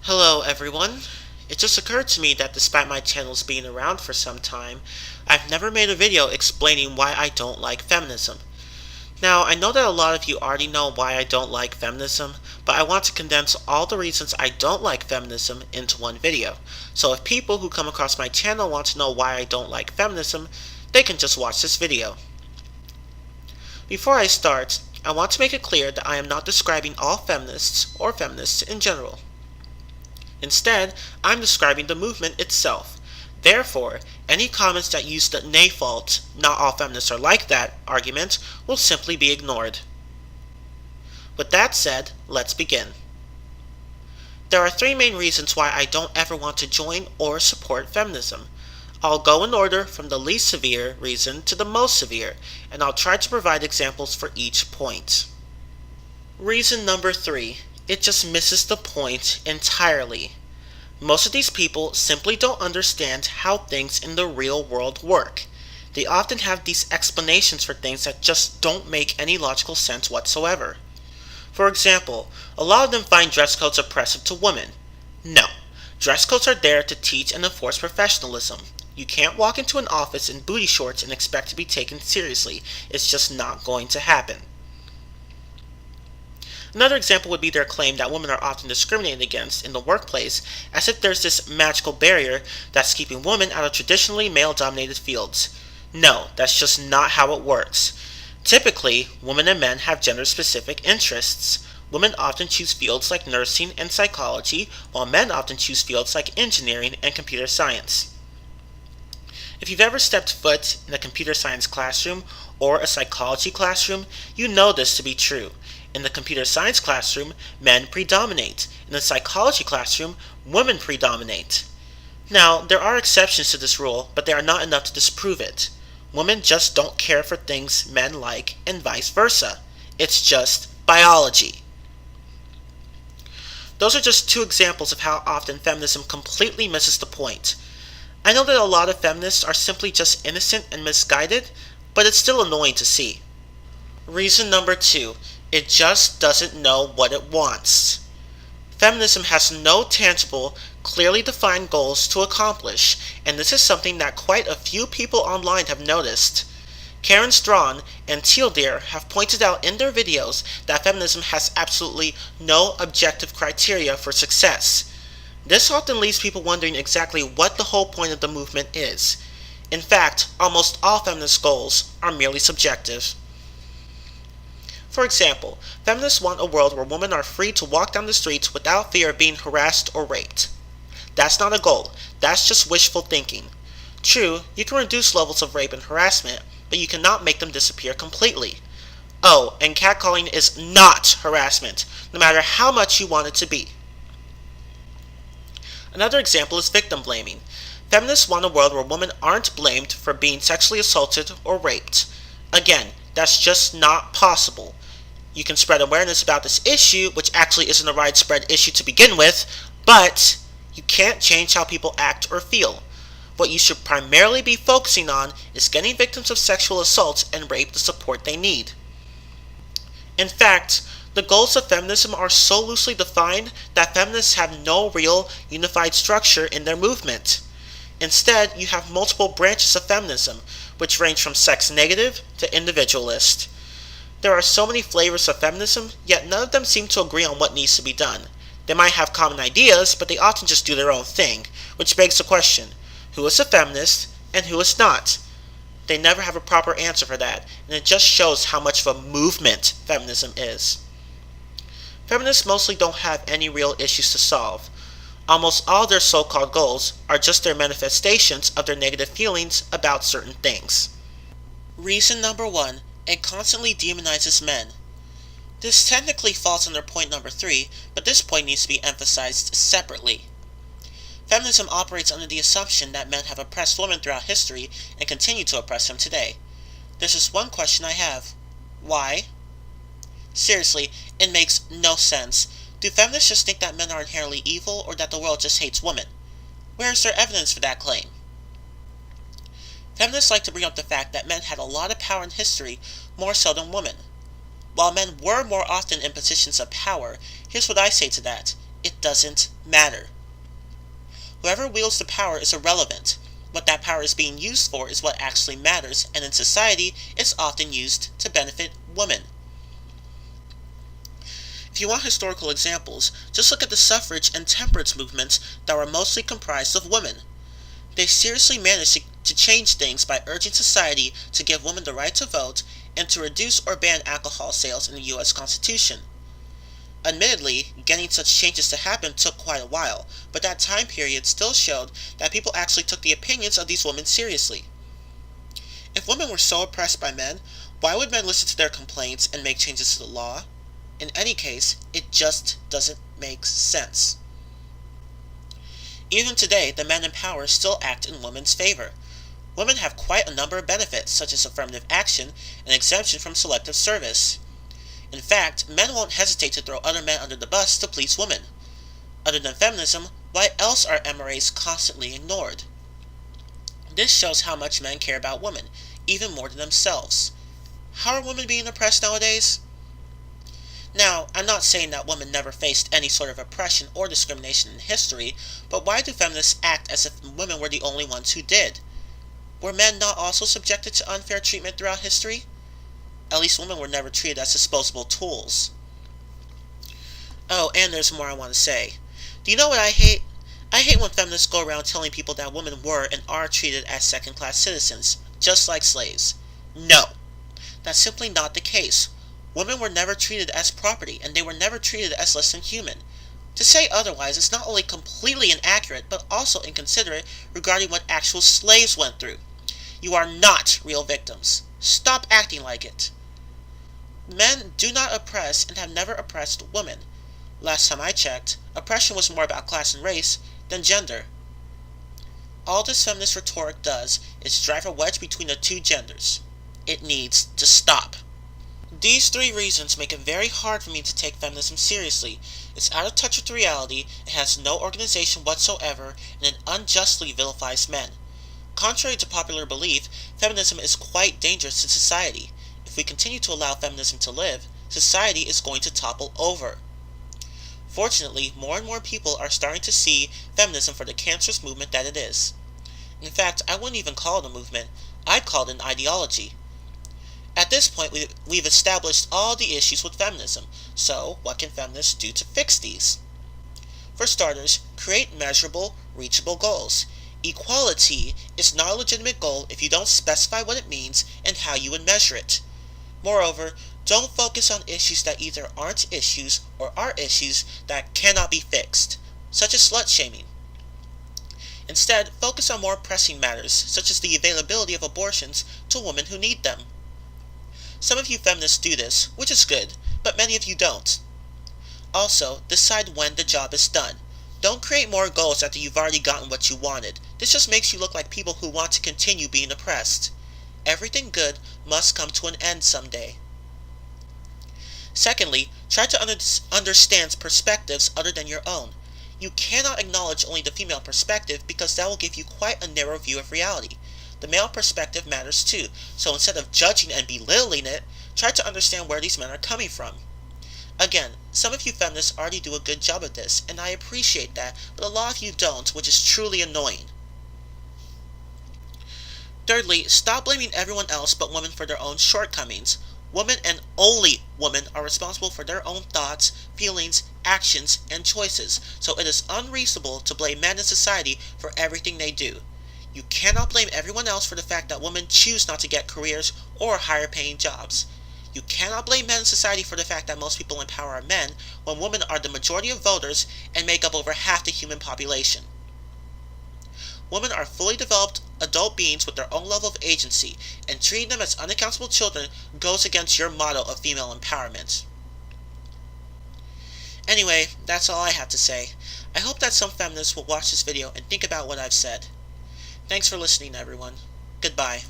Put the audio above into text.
Hello everyone. It just occurred to me that despite my channels being around for some time, I've never made a video explaining why I don't like feminism. Now, I know that a lot of you already know why I don't like feminism, but I want to condense all the reasons I don't like feminism into one video. So if people who come across my channel want to know why I don't like feminism, they can just watch this video. Before I start, I want to make it clear that I am not describing all feminists or feminists in general. Instead, I'm describing the movement itself. Therefore, any comments that use the NAFALT, not all feminists are like that, argument will simply be ignored. With that said, let's begin. There are three main reasons why I don't ever want to join or support feminism. I'll go in order from the least severe reason to the most severe, and I'll try to provide examples for each point. Reason number 3. It just misses the point entirely. Most of these people simply don't understand how things in the real world work. They often have these explanations for things that just don't make any logical sense whatsoever. For example, a lot of them find dress codes oppressive to women. No, dress codes are there to teach and enforce professionalism. You can't walk into an office in booty shorts and expect to be taken seriously. It's just not going to happen. Another example would be their claim that women are often discriminated against in the workplace, as if there's this magical barrier that's keeping women out of traditionally male-dominated fields. No, that's just not how it works. Typically, women and men have gender-specific interests. Women often choose fields like nursing and psychology, while men often choose fields like engineering and computer science. If you've ever stepped foot in a computer science classroom or a psychology classroom, you know this to be true. In the computer science classroom, men predominate. In the psychology classroom, women predominate. Now, there are exceptions to this rule, but they are not enough to disprove it. Women just don't care for things men like, and vice versa. It's just biology. Those are just two examples of how often feminism completely misses the point. I know that a lot of feminists are simply just innocent and misguided, but it's still annoying to see. Reason number 2. It just doesn't know what it wants. Feminism has no tangible, clearly defined goals to accomplish, and this is something that quite a few people online have noticed. Karen Strawn and Tealdeer have pointed out in their videos that feminism has absolutely no objective criteria for success. This often leaves people wondering exactly what the whole point of the movement is. In fact, almost all feminist goals are merely subjective. For example, feminists want a world where women are free to walk down the streets without fear of being harassed or raped. That's not a goal, that's just wishful thinking. True, you can reduce levels of rape and harassment, but you cannot make them disappear completely. Oh, and catcalling is not harassment, no matter how much you want it to be. Another example is victim blaming. Feminists want a world where women aren't blamed for being sexually assaulted or raped. Again, that's just not possible. You can spread awareness about this issue, which actually isn't a widespread issue to begin with, but you can't change how people act or feel. What you should primarily be focusing on is getting victims of sexual assault and rape the support they need. In fact, the goals of feminism are so loosely defined that feminists have no real unified structure in their movement. Instead, you have multiple branches of feminism, which range from sex-negative to individualist. There are so many flavors of feminism, yet none of them seem to agree on what needs to be done. They might have common ideas, but they often just do their own thing, which begs the question, who is a feminist and who is not? They never have a proper answer for that, and it just shows how much of a movement feminism is. Feminists mostly don't have any real issues to solve. Almost all their so-called goals are just their manifestations of their negative feelings about certain things. Reason number 1. It constantly demonizes men. This technically falls under point number 3, but this point needs to be emphasized separately. Feminism operates under the assumption that men have oppressed women throughout history and continue to oppress them today. There's just one question I have. Why? Seriously, it makes no sense. Do feminists just think that men are inherently evil, or that the world just hates women? Where is there evidence for that claim? Feminists like to bring up the fact that men had a lot of power in history, more so than women. While men were more often in positions of power, here's what I say to that. it doesn't matter. Whoever wields the power is irrelevant. What that power is being used for is what actually matters, and in society, it's often used to benefit women. If you want historical examples, just look at the suffrage and temperance movements that were mostly comprised of women. They seriously managed to change things by urging society to give women the right to vote and to reduce or ban alcohol sales in the U.S. Constitution. Admittedly, getting such changes to happen took quite a while, but that time period still showed that people actually took the opinions of these women seriously. If women were so oppressed by men, why would men listen to their complaints and make changes to the law? In any case, it just doesn't make sense. Even today, the men in power still act in women's favor. Women have quite a number of benefits, such as affirmative action and exemption from selective service. In fact, men won't hesitate to throw other men under the bus to please women. Other than feminism, why else are MRAs constantly ignored? This shows how much men care about women, even more than themselves. How are women being oppressed nowadays? Now, I'm not saying that women never faced any sort of oppression or discrimination in history, but why do feminists act as if women were the only ones who did? Were men not also subjected to unfair treatment throughout history? At least women were never treated as disposable tools. Oh, and there's more I want to say. Do you know what I hate? I hate when feminists go around telling people that women were and are treated as second-class citizens, just like slaves. No, that's simply not the case. Women were never treated as property, and they were never treated as less than human. To say otherwise is not only completely inaccurate, but also inconsiderate regarding what actual slaves went through. You are not real victims. Stop acting like it. Men do not oppress and have never oppressed women. Last time I checked, oppression was more about class and race than gender. All this feminist rhetoric does is drive a wedge between the two genders. It needs to stop. These three reasons make it very hard for me to take feminism seriously. It's out of touch with reality, it has no organization whatsoever, and it unjustly vilifies men. Contrary to popular belief, feminism is quite dangerous to society. If we continue to allow feminism to live, society is going to topple over. Fortunately, more and more people are starting to see feminism for the cancerous movement that it is. In fact, I wouldn't even call it a movement, I'd call it an ideology. At this point, we've established all the issues with feminism, so what can feminists do to fix these? For starters, create measurable, reachable goals. Equality is not a legitimate goal if you don't specify what it means and how you would measure it. Moreover, don't focus on issues that either aren't issues or are issues that cannot be fixed, such as slut-shaming. Instead, focus on more pressing matters, such as the availability of abortions to women who need them. Some of you feminists do this, which is good, but many of you don't. Also, decide when the job is done. Don't create more goals after you've already gotten what you wanted. This just makes you look like people who want to continue being oppressed. Everything good must come to an end someday. Secondly, try to understand perspectives other than your own. You cannot acknowledge only the female perspective because that will give you quite a narrow view of reality. The male perspective matters too, so instead of judging and belittling it, try to understand where these men are coming from. Again, some of you feminists already do a good job of this, and I appreciate that, but a lot of you don't, which is truly annoying. Thirdly, stop blaming everyone else but women for their own shortcomings. Women and only women are responsible for their own thoughts, feelings, actions, and choices, so it is unreasonable to blame men in society for everything they do. You cannot blame everyone else for the fact that women choose not to get careers or higher paying jobs. You cannot blame men in society for the fact that most people in power are men, when women are the majority of voters and make up over half the human population. Women are fully developed adult beings with their own level of agency, and treating them as unaccountable children goes against your motto of female empowerment. Anyway, that's all I have to say. I hope that some feminists will watch this video and think about what I've said. Thanks for listening, everyone. Goodbye.